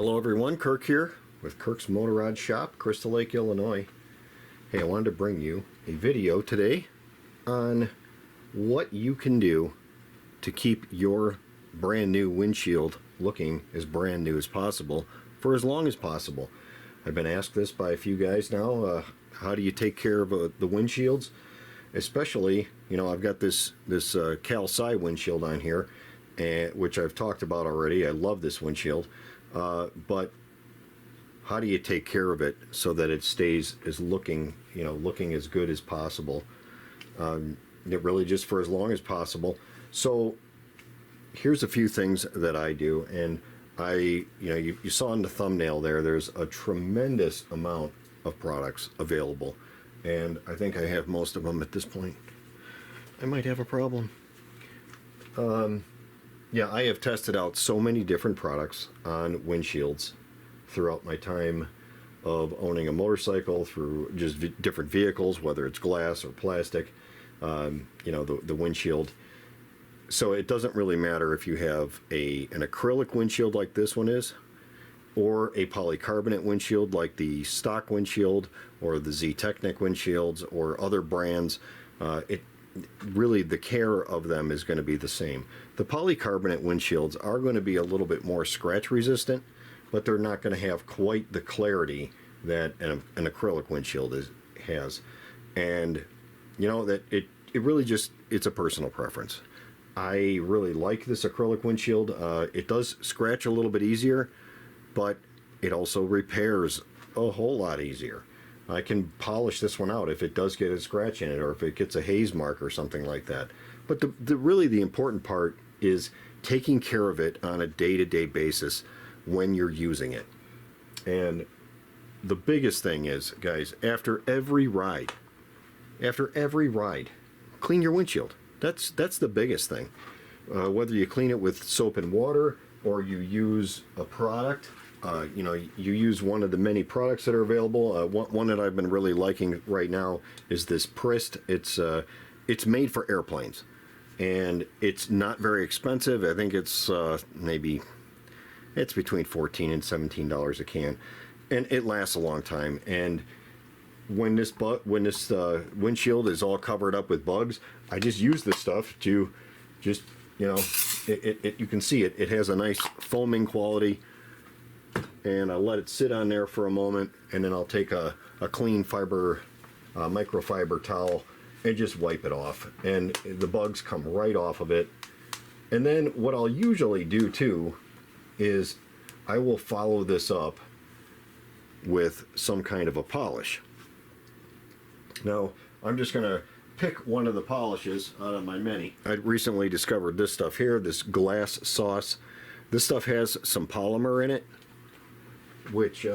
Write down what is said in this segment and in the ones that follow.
Hello everyone, Kirk here with Kirk's Motorrad Shop, Crystal Lake, Illinois. Hey, I wanted to bring you a video today on what you can do to keep your brand new windshield looking as brand new as possible for as long as possible. I've been asked this by a few guys now, how do you take care of the windshields? Especially, you know, I've got this Cal-Si windshield on here, which I've talked about already. I love this windshield. But how do you take care of it so that it stays as looking as good as possible? Really just for as long as possible. So here's a few things that I do, and you saw in the thumbnail there's a tremendous amount of products available, and I think I have most of them at this point. I might have a problem. Yeah, I have tested out so many different products on windshields throughout my time of owning a motorcycle, through just different vehicles, whether it's glass or plastic, the windshield. So it doesn't really matter if you have an acrylic windshield like this one is, or a polycarbonate windshield like the stock windshield, or the Z-Technic windshields, or other brands. Really the care of them is going to be the same. The polycarbonate windshields are going to be a little bit more scratch resistant, but they're not going to have quite the clarity that an acrylic windshield has. And you know that it really just, it's a personal preference. I really like this acrylic windshield. It does scratch a little bit easier, but it also repairs a whole lot easier. I can polish this one out if it does get a scratch in it, or if it gets a haze mark or something like that. But really the important part is taking care of it on a day-to-day basis when you're using it. And the biggest thing is, guys, after every ride, clean your windshield. That's the biggest thing. Whether you clean it with soap and water, or you use a product, you use one of the many products that are available. One that I've been really liking right now is this Prist. It's made for airplanes, and it's not very expensive. I think it's it's between $14 and $17 a can, and it lasts a long time. And when this windshield is all covered up with bugs, I just use this stuff to just, you can see it has a nice foaming quality. And I'll let it sit on there for a moment, and then I'll take a clean microfiber towel and just wipe it off, and the bugs come right off of it. And then what I'll usually do too is I will follow this up with some kind of a polish. Now I'm just gonna pick one of the polishes out of my many. I recently discovered this stuff here, this glass sauce. This stuff has some polymer in it, which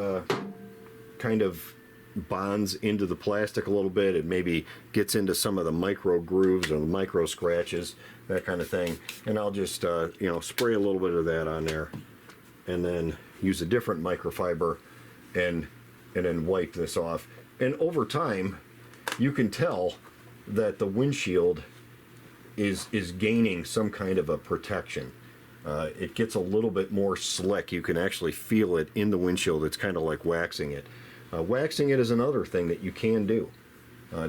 kind of bonds into the plastic a little bit. It maybe gets into some of the micro grooves or micro scratches, that kind of thing. And I'll just spray a little bit of that on there, and then use a different microfiber and then wipe this off. And over time you can tell that the windshield is gaining some kind of a protection. It gets a little bit more slick. You can actually feel it in the windshield. It's kind of like waxing it. Waxing it is another thing that you can do.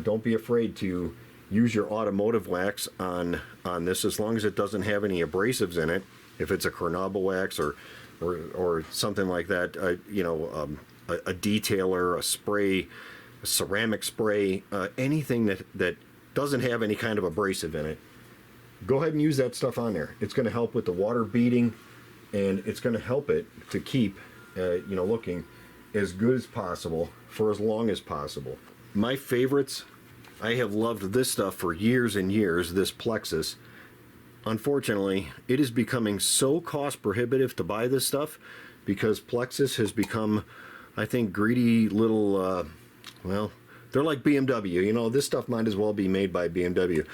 Don't be afraid to use your automotive wax on this, as long as it doesn't have any abrasives in it. If it's a Carnauba wax or something like that, a detailer, a spray, a ceramic spray, anything that doesn't have any kind of abrasive in it, go ahead and use that stuff on there. It's going to help with the water beading, and it's going to help it to keep looking as good as possible for as long as possible. My favorites, I have loved this stuff for years and years, this Plexus. Unfortunately, it is becoming so cost prohibitive to buy this stuff, because Plexus has become, I think, greedy little, they're like BMW. This stuff might as well be made by BMW.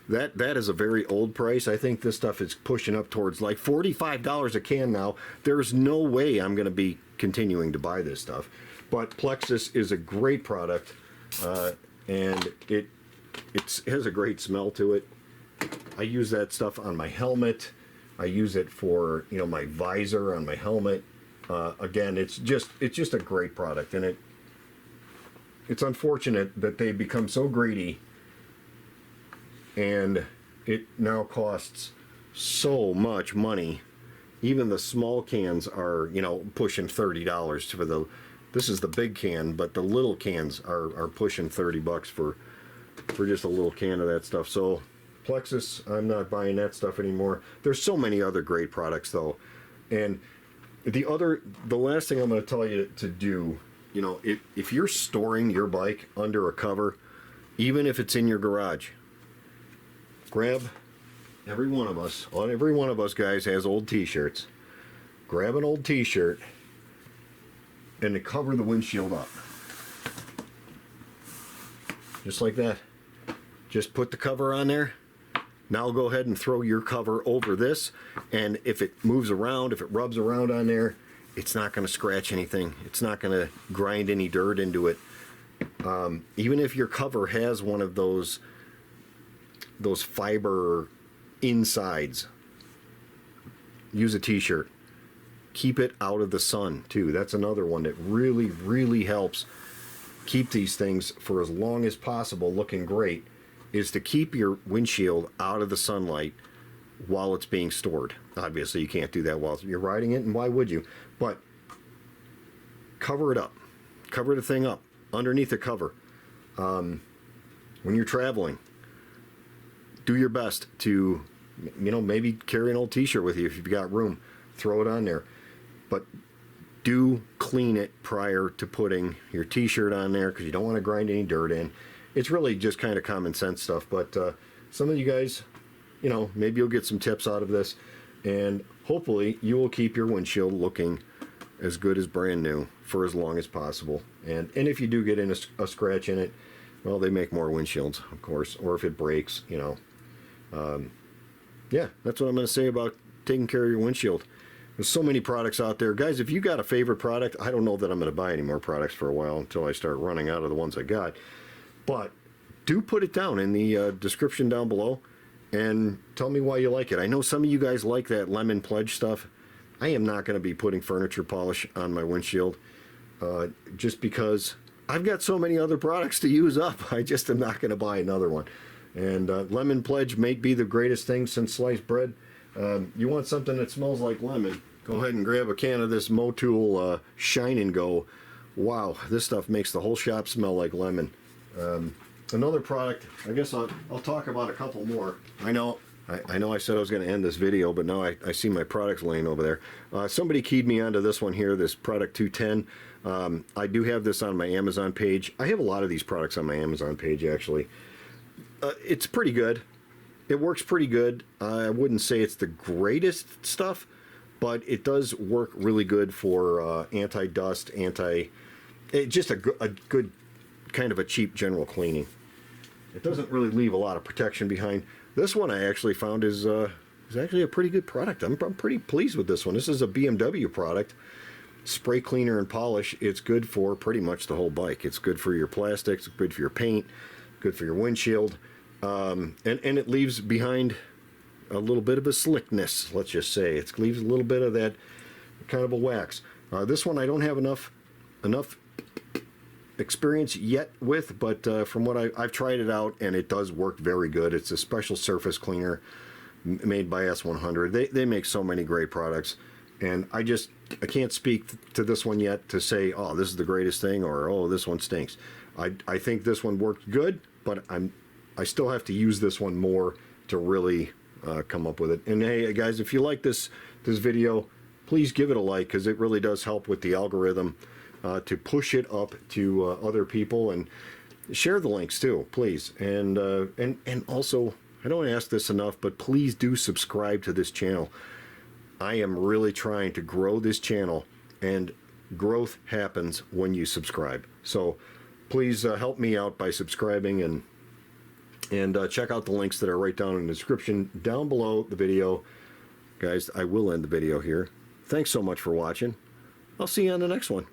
That is a very old price. I think this stuff is pushing up towards like $45 a can now. There's no way I'm going to be continuing to buy this stuff. But Plexus is a great product, and it has a great smell to it. I use that stuff on my helmet. I use it for, my visor on my helmet. Again, it's just a great product, and it's unfortunate that they become so greedy, and it now costs so much money. Even the small cans are, you know, pushing $30 for the. This is the big can, but the little cans are pushing $30 for just a little can of that stuff. So Plexus, I'm not buying that stuff anymore. There's so many other great products though, and the last thing I'm going to tell you to do, you know, if you're storing your bike under a cover, even if it's in your garage, grab every one of us guys has old t-shirts. Grab an old t-shirt and to cover the windshield up. Just like that. Just put the cover on there. Now go ahead and throw your cover over this, and if it moves around, if it rubs around on there, it's not going to scratch anything. It's not going to grind any dirt into it. Even if your cover has one of those fiber insides, use a t-shirt. Keep it out of the sun too. That's another one that really, really helps keep these things for as long as possible looking great, is to keep your windshield out of the sunlight while it's being stored. Obviously you can't do that while you're riding it, and why would you? But cover it up. Cover the thing up underneath the cover. When you're traveling, do your best to, you know, maybe carry an old t-shirt with you if you've got room. Throw it on there. But do clean it prior to putting your t-shirt on there, because you don't want to grind any dirt in. It's really just kind of common sense stuff, but some of you guys, you know, maybe you'll get some tips out of this, and hopefully you will keep your windshield looking as good as brand new for as long as possible. And if you do get in a scratch in it, well, they make more windshields, of course, or if it breaks, you know. Yeah, that's what I'm going to say about taking care of your windshield. There's so many products out there. Guys, if you got a favorite product, I don't know that I'm going to buy any more products for a while until I start running out of the ones I got. But do put it down in the description down below and tell me why you like it. I know some of you guys like that lemon pledge stuff. I am not going to be putting furniture polish on my windshield just because I've got so many other products to use up. I just am not going to buy another one. And lemon pledge may be the greatest thing since sliced bread. You want something that smells like lemon, go ahead and grab a can of this Motul Shine and Go. Wow, this stuff makes the whole shop smell like lemon. Another product, I guess I'll talk about a couple more. I know I said I was going to end this video, but now I see my products laying over there. Somebody keyed me onto this one here, this product 210. I do have this on my Amazon page. I have a lot of these products on my Amazon page, actually. It's pretty good. It works pretty good. I wouldn't say it's the greatest stuff, but it does work really good for anti-dust, just a good kind of a cheap general cleaning. It doesn't really leave a lot of protection behind. This one I actually found is actually a pretty good product. I'm pretty pleased with this one. This is a BMW product. Spray cleaner and polish. It's good for pretty much the whole bike. It's good for your plastics, good for your paint, good for your windshield. And it leaves behind a little bit of a slickness, let's just say. It leaves a little bit of that kind of a wax. This one I don't have enough experience yet with, but from what I've tried it out, and it does work very good. It's a special surface cleaner made by S100. They make so many great products, and I can't speak to this one yet to say, oh, this is the greatest thing, or oh, this one stinks. I think this one worked good, but I still have to use this one more to really come up with it. And hey guys, if you like this video, please give it a like, because it really does help with the algorithm to push it up to other people, and share the links too, please. And also, I don't ask this enough, but please do subscribe to this channel. I am really trying to grow this channel, and growth happens when you subscribe. So please help me out by subscribing, and check out the links that are right down in the description down below the video. Guys, I will end the video here. Thanks so much for watching. I'll see you on the next one.